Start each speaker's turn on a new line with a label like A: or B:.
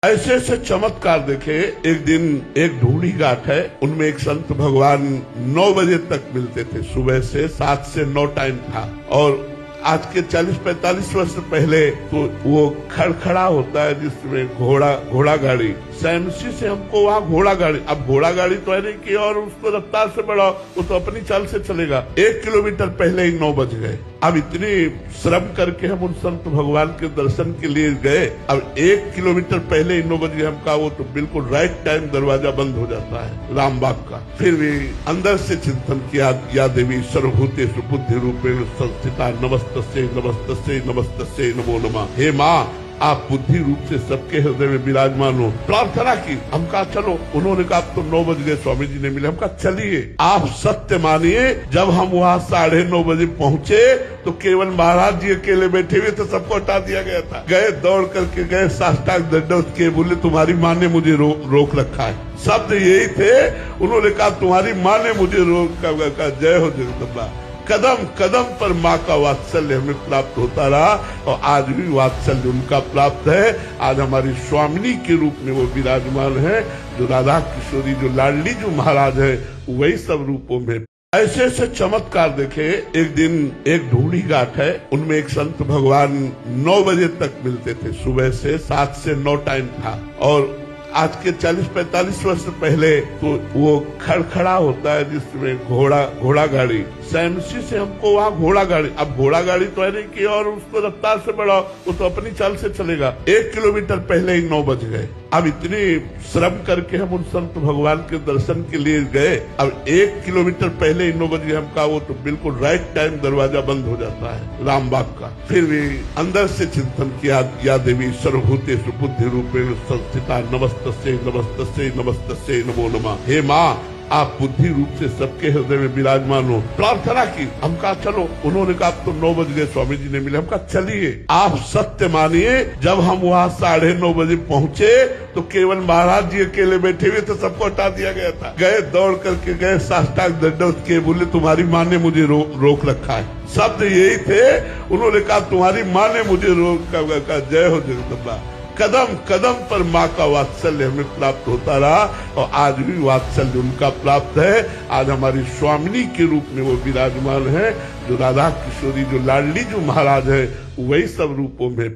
A: ऐसे ऐसे चमत्कार देखे। एक दिन एक ढूंढी घाट है, उनमें एक संत भगवान 9 बजे तक मिलते थे, सुबह से 7 से 9 टाइम था। और आज के 40-45 वर्ष पहले तो वो खड़खड़ा होता है जिसमें घोड़ा गाड़ी, सैमसी से हमको वहाँ घोड़ा गाड़ी, अब घोड़ा गाड़ी तो है नहीं कि और उसको रफ्तार से बढ़ाओ, वो तो अपनी चाल से चलेगा। 1 किलोमीटर पहले ही 9 बज गए। अब इतनी श्रम करके हम उन संत भगवान के दर्शन के लिए गए, अब 1 किलोमीटर पहले ही 9 बज गए। हम कहा वो तो बिल्कुल राइट टाइम दरवाजा बंद हो जाता है रामबाग का। फिर भी अंदर से चिंतन किया, या देवी सर्वभूतेषु बुद्धि रूपेण संस्थिता नमस्तस्यै नमस्तस्यै नमस्तस्यै नमो नमः। हे माँ, आप बुद्धि रूप से सबके हृदय में विराजमान हो। प्रार्थना की, हम कहा चलो। उन्होंने कहा तो 9 बज गए, स्वामी जी ने मिले। हम कहा चलिए। आप सत्य मानिए, जब हम वहाँ 9:30 बजे पहुँचे तो केवल महाराज जी अकेले बैठे हुए, तो सबको हटा दिया गया था। गए, दौड़ करके गए, साष्टांग दंडवत किए, बोले तुम्हारी माँ ने मुझे रोक रखा है। शब्द यही थे। उन्होंने कहा तुम्हारी माँ ने मुझे रोक रखा। जय हो जगदम्बा। कदम कदम पर माँ का वात्सल्य हमें प्राप्त होता रहा, और आज भी वात्सल्य उनका प्राप्त है। आज हमारी स्वामिनी के रूप में वो विराजमान है, जो राधा किशोरी, जो लाडली, जो महाराज है, वही सब रूपों में। ऐसे ऐसे चमत्कार देखे। एक दिन एक ढूंढी घाट है, उनमें एक संत भगवान 9 बजे तक मिलते थे, सुबह से 7 से 9 टाइम था। और आज के 40-45 वर्ष पहले तो वो खड़खड़ा होता है जिसमें घोड़ा गाड़ी, सैमसी से हमको वहाँ घोड़ा गाड़ी, अब घोड़ा गाड़ी तो है नहीं कि और उसको रफ्तार से बढ़ाओ, वो तो अपनी चाल से चलेगा। 1 किलोमीटर पहले ही 9 बज गए। अब इतनी श्रम करके हम उन संत भगवान के दर्शन के लिए गए, अब 1 किलोमीटर पहले ही 9 बज गए। हम कहा वो तो बिल्कुल राइट टाइम दरवाजा बंद हो जाता है रामबाग का। फिर भी अंदर से चिंतन किया, या देवी सर्वभूतेषु बुद्धि रूपेण संस्थिता नमस्तस्यै नमस्तस्यै नमस्तस्यै नमो नमः। हे माँ, आप बुद्धि रूप से सबके हृदय में विराजमान हो। प्रार्थना की, हम कहा चलो। उन्होंने कहा तो 9 बज गए, स्वामी जी ने मिले। हम कहा चलिए। आप सत्य मानिए, जब हम वहाँ 9:30 बजे पहुँचे तो केवल महाराज जी अकेले बैठे हुए, तो सबको हटा दिया गया था। गए, दौड़ करके गए, साष्टांग दंडवत किए, बोले तुम्हारी माँ ने मुझे रोक रखा है। शब्द यही थे। उन्होंने कहा तुम्हारी माँ ने मुझे रोक रखा। जय हो जगदम्बा। कदम कदम पर माँ का वात्सल्य हमें प्राप्त होता रहा, और आज भी वात्सल्य उनका प्राप्त है। आज हमारी स्वामिनी के रूप में वो विराजमान है, जो राधा किशोरी, जो लाडली, जो महाराज है, वही सब रूपों में।